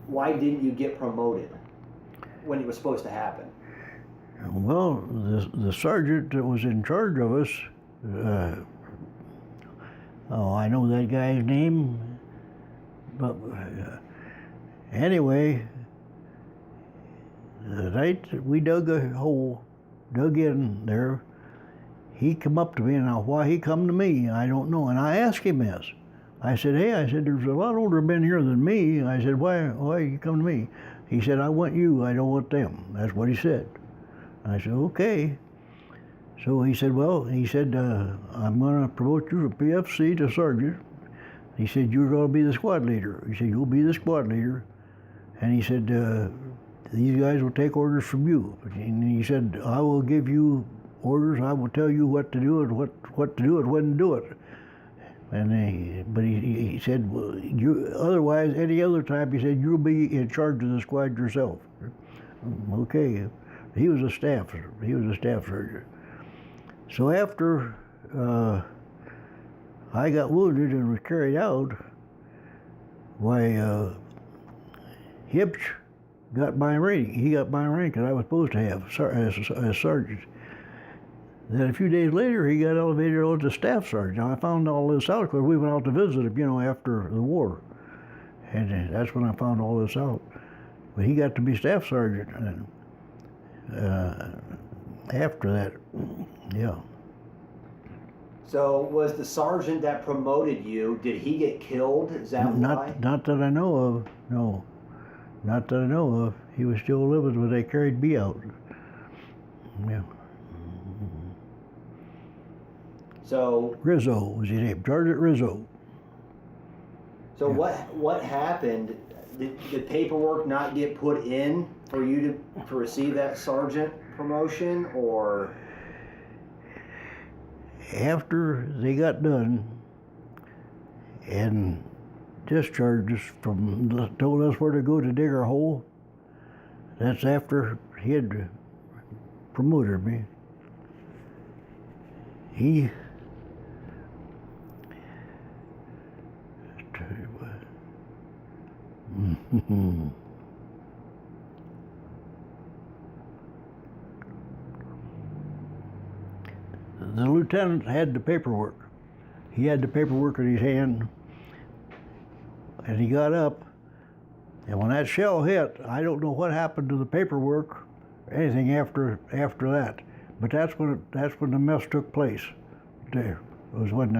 why didn't you get promoted when it was supposed to happen? Well, the sergeant that was in charge of us, I know that guy's name, but anyway, the night that we dug in there, he come up to me, and now why he come to me, I don't know. And I asked him this. I said, hey, there's a lot older men here than me. I said, why you come to me? He said, I want you, I don't want them. That's what he said. I said, okay. So he said, I'm going to promote you from PFC to sergeant. He said, you're going to be the squad leader. He said, you'll be the squad leader. And he said, these guys will take orders from you. And he said, I will give you orders. I will tell you what to do and what to do and when to do it. And he said, well, otherwise, any other time, he said, you'll be in charge of the squad yourself. Okay. He was a staff sergeant. So after I got wounded and was carried out, Hipch got my rank. He got my rank that I was supposed to have as sergeant. Then a few days later, he got elevated on to staff sergeant. Now, I found all this out because we went out to visit him, after the war. And that's when I found all this out. But he got to be staff sergeant. And after that, yeah. So was the sergeant that promoted you, did he get killed? Is that why? Not that I know of, no. Not that I know of. He was still living when they carried me out. Yeah. So Rizzo was his name, Sergeant Rizzo. So yeah. What happened? Did paperwork not get put in for you to receive that sergeant promotion, or? After they got done and discharged us told us where to go to dig our hole, that's after he had promoted me. He the lieutenant had the paperwork. He had the paperwork in his hand, and he got up, and when that shell hit, I don't know what happened to the paperwork, anything after that, but that's when the mess took place. There was when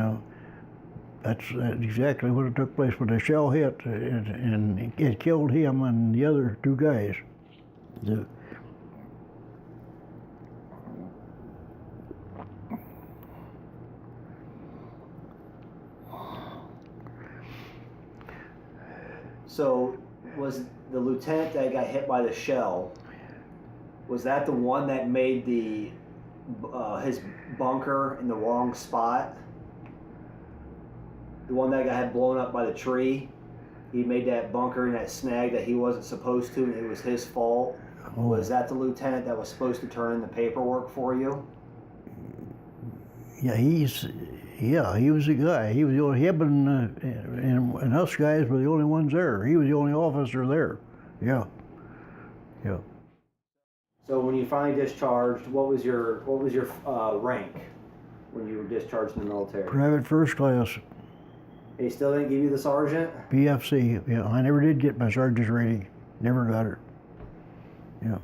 that's exactly when it took place, when the shell hit, and it killed him and the other two guys. So was the lieutenant that got hit by the shell, was that the one that made his bunker in the wrong spot? The one that got blown up by the tree? He made that bunker in that snag that he wasn't supposed to, and it was his fault? Oh. Was that the lieutenant that was supposed to turn in the paperwork for you? Yeah, he was the guy. He was the only, him and us guys were the only ones there. He was the only officer there. Yeah. So when you finally discharged, what was your rank when you were discharged in the military? Private first class. He still didn't give you the sergeant? PFC. Yeah, I never did get my sergeant's rating. Never got it. Yeah.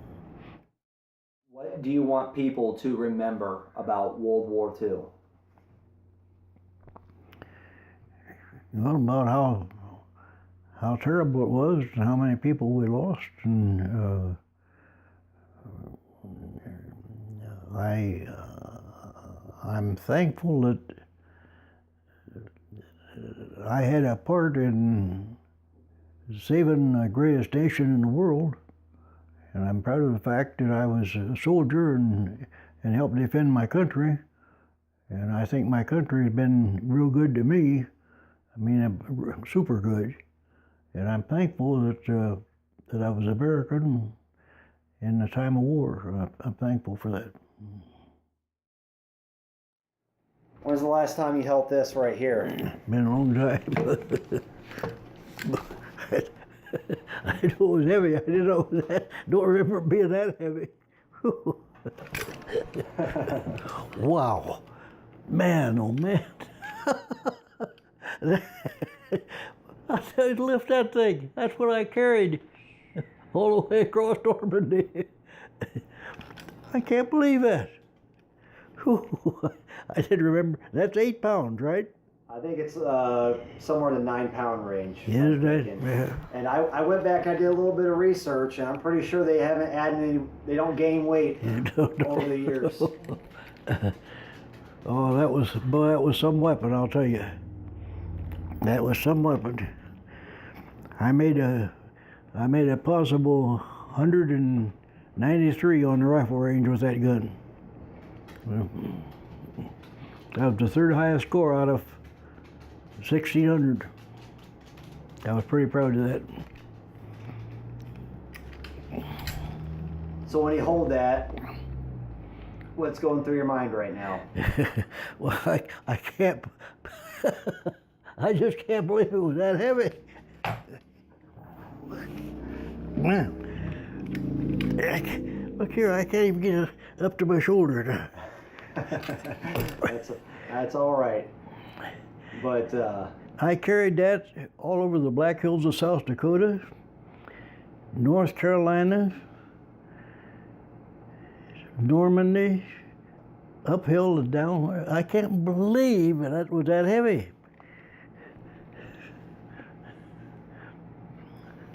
What do you want people to remember about World War II? Well, about how terrible it was and how many people we lost, and I'm thankful that I had a part in saving the greatest nation in the world, and I'm proud of the fact that I was a soldier and helped defend my country, and I think my country has been real good to me. I mean, super good, and I'm thankful that I was American in the time of war. I'm thankful for that. When's the last time you held this right here? Been a long time. I know it was heavy. I didn't know that. Don't remember it being that heavy. Wow. Man, oh man. I said, lift that thing. That's what I carried all the way across Normandy. I can't believe that. I didn't remember. That's 8 pounds, right? I think it's somewhere in the 9-pound range. Yes, that. Yeah. And I went back and I did a little bit of research, and I'm pretty sure they haven't added any. They don't gain weight over the years. Oh, that was some weapon, I'll tell you. That was some weapon. I made a possible 193 on the rifle range with that gun. Well, that was the third highest score out of 1,600. I was pretty proud of that. So when you hold that, what's going through your mind right now? Well, I can't. I just can't believe it was that heavy. Man, look here, I can't even get it up to my shoulder. That's all right. But I carried that all over the Black Hills of South Dakota, North Carolina, Normandy, uphill and down. I can't believe that was that heavy.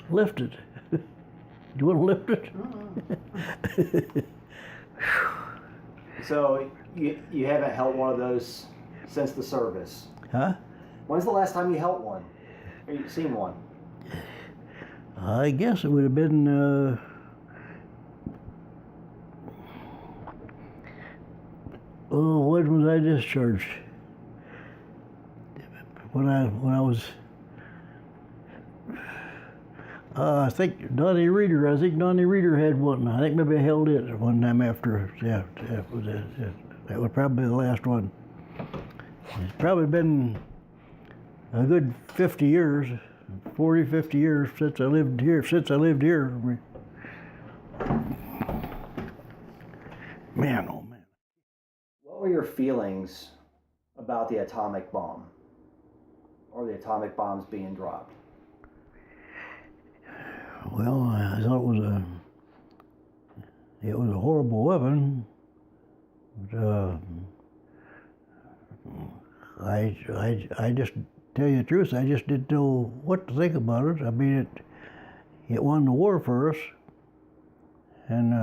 Lift it. Do you want to lift it? So you haven't held one of those since the service? Huh? When's the last time you held one? Or you seen one? I guess it would have been when was I discharged? When I was I think Donnie Reeder had one. I think maybe I held it one time after. Yeah, that was it. That was probably the last one. It's probably been a good 50 years, 40, 50 years since I lived here. Man, oh man. What were your feelings about the atomic bomb? Or the atomic bombs being dropped? Well, I thought it was a horrible weapon, but I just tell you the truth, I just didn't know what to think about it. I mean, it won the war for us, and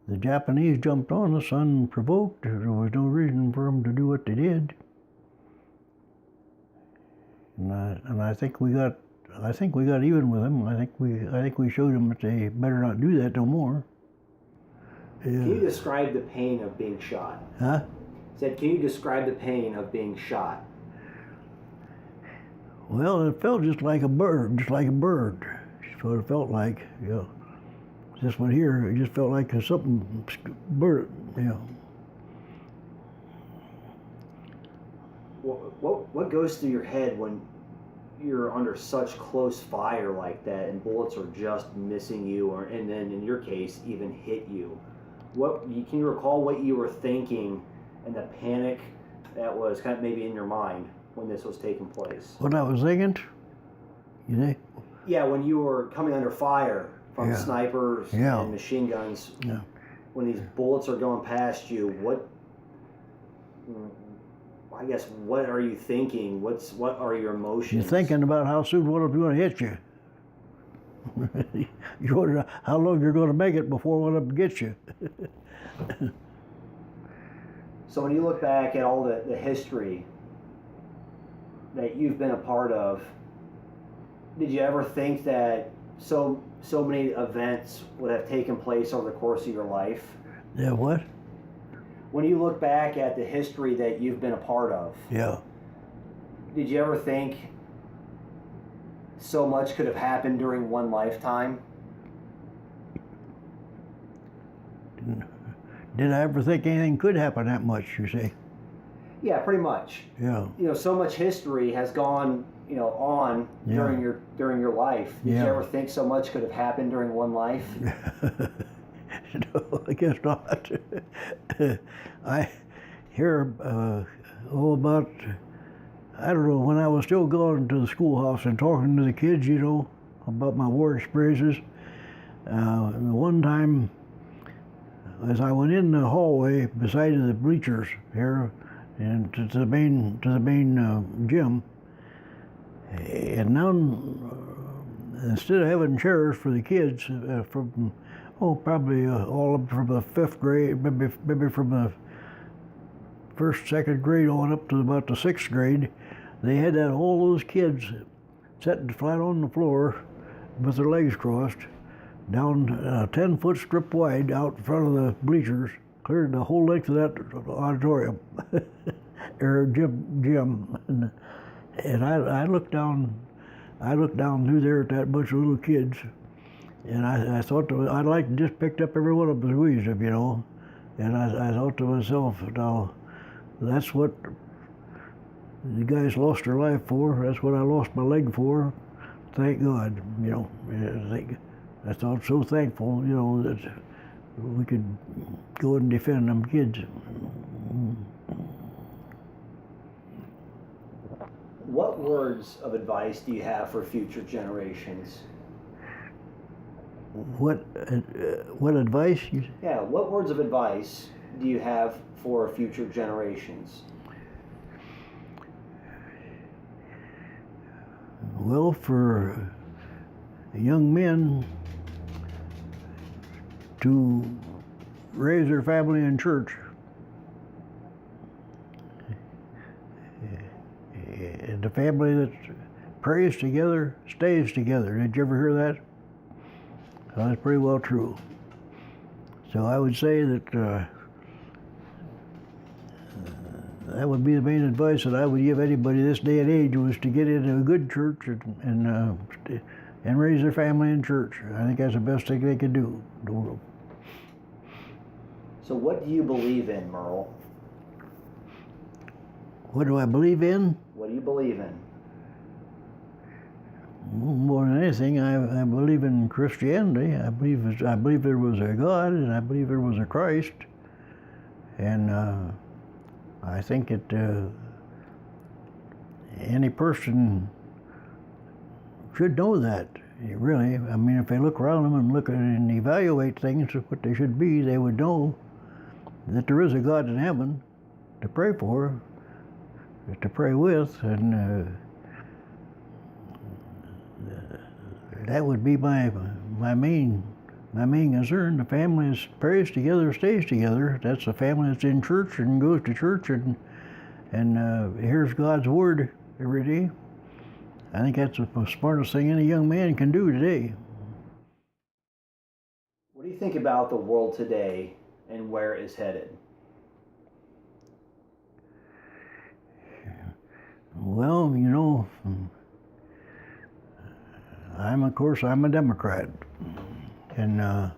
the Japanese jumped on us unprovoked. There was no reason for them to do what they did, and I think we got even with them. I think we showed them that they better not do that no more. Can you describe the pain of being shot? Huh? Can you describe the pain of being shot? Well, it felt just like a bird. That's what it felt like, you know. This one here, it just felt like something bird, you know. What goes through your head when you're under such close fire like that and bullets are just missing you, and then in your case even hit you? Can you recall what you were thinking and the panic that was kind of maybe in your mind when this was taking place? What I was thinking, you know? Yeah, when you were coming under fire from snipers and machine guns. Yeah. When these bullets are going past you, what are you thinking? What are your emotions? You're thinking about how soon one of them going to hit you. You wonder how long you're going to make it before one of them gets you. So when you look back at all the history that you've been a part of, did you ever think that so many events would have taken place over the course of your life? Yeah, what? When you look back at the history that you've been a part of, yeah, did you ever think so much could have happened during one lifetime? Did I ever think anything could happen that much, you see? Yeah, pretty much. Yeah. So much history has gone, on Yeah. during your life. Did you Yeah. ever think so much could have happened during one life? No, I guess not. I hear, about, I don't know, when I was still going to the schoolhouse and talking to the kids, about my war experiences. One time, as I went in the hallway beside the bleachers here, and to the main gym, and now instead of having chairs for the kids from probably all up from the fifth grade, maybe from the first, second grade on up to about the sixth grade, they had all those kids sitting flat on the floor with their legs crossed, down a 10-foot strip wide out in front of the bleachers, cleared the whole length of that auditorium, or gym. And I looked down through there at that bunch of little kids, and I thought I'd like to just picked up every one of them and squeezed them, And I thought to myself, now, that's what the guys lost their life for. That's what I lost my leg for. Thank God, I thought so thankful, that we could go and defend them kids. What words of advice do you have for future generations? What advice? Yeah, what words of advice do you have for future generations? Well, for young men to raise their family in church. And the family that prays together stays together. Did you ever hear that? Well, that's pretty well true. So I would say that that would be the main advice that I would give anybody this day and age, was to get into a good church and raise their family in church. I think that's the best thing they could do. So what do you believe in, Merle? What do I believe in? What do you believe in? More than anything, I believe in Christianity. I believe there was a God, and I believe there was a Christ, and I think that any person should know that. Really, I mean, if they look around them and look at and evaluate things of what they should be, they would know that there is a God in heaven to pray for, to pray with, and that would be my main concern. The family prays together, stays together. That's the family that's in church and goes to church and hears God's word every day. I think that's the smartest thing any young man can do today. What do you think about the world today and where it is headed? Well, I'm a Democrat, and I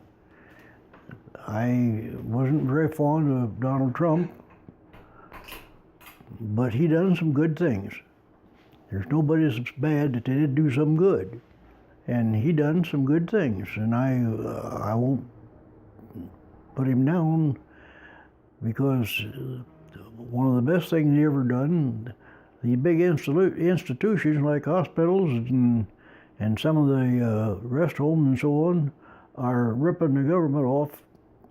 wasn't very fond of Donald Trump, but he done some good things. There's nobody that's bad that they didn't do some good, and he done some good things, and I won't put him down, because one of the best things he ever done, the big institutions like hospitals and some of the rest homes and so on are ripping the government off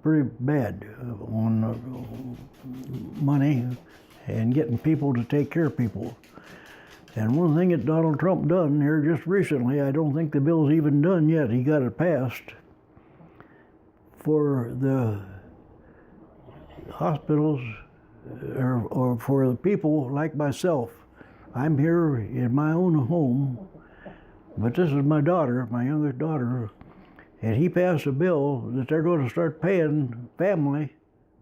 pretty bad on money and getting people to take care of people. And one thing that Donald Trump done here just recently, I don't think the bill's even done yet, he got it passed, for the hospitals or for the people like myself. I'm here in my own home, but this is my daughter, my youngest daughter, and he passed a bill that they're going to start paying family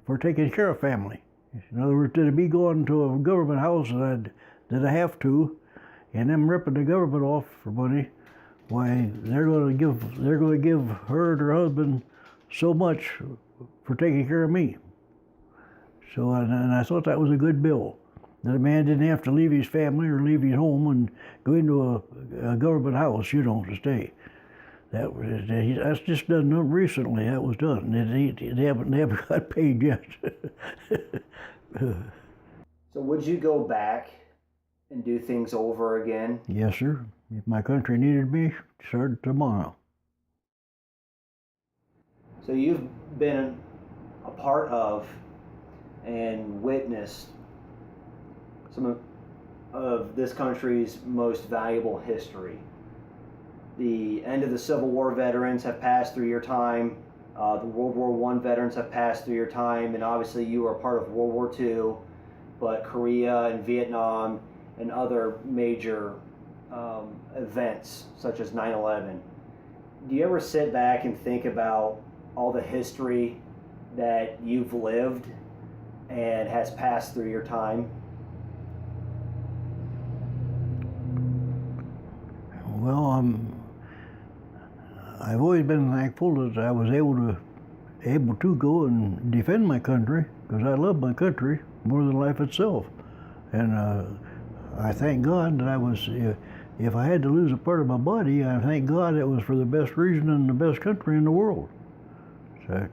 for taking care of family. In other words, to be going to a government house that I have to, and them ripping the government off for money, why they're going to give her and her husband so much for taking care of me. So, and I thought that was a good bill. that a man didn't have to leave his family or leave his home and go into a government house, to stay. That's just done recently. That was done. They haven't never got paid yet. So would you go back and do things over again? Yes, sir. If my country needed me, start tomorrow. So you've been a part of and witnessed some of this country's most valuable history. The end of the Civil War veterans have passed through your time. The World War I veterans have passed through your time, and obviously you were a part of World War II, but Korea and Vietnam and other major events such as 9/11. Do you ever sit back and think about all the history that you've lived and has passed through your time? Well, I've always been thankful that I was able to go and defend my country, because I love my country more than life itself. And I thank God that I was, if I had to lose a part of my body, I thank God it was for the best reason and the best country in the world. So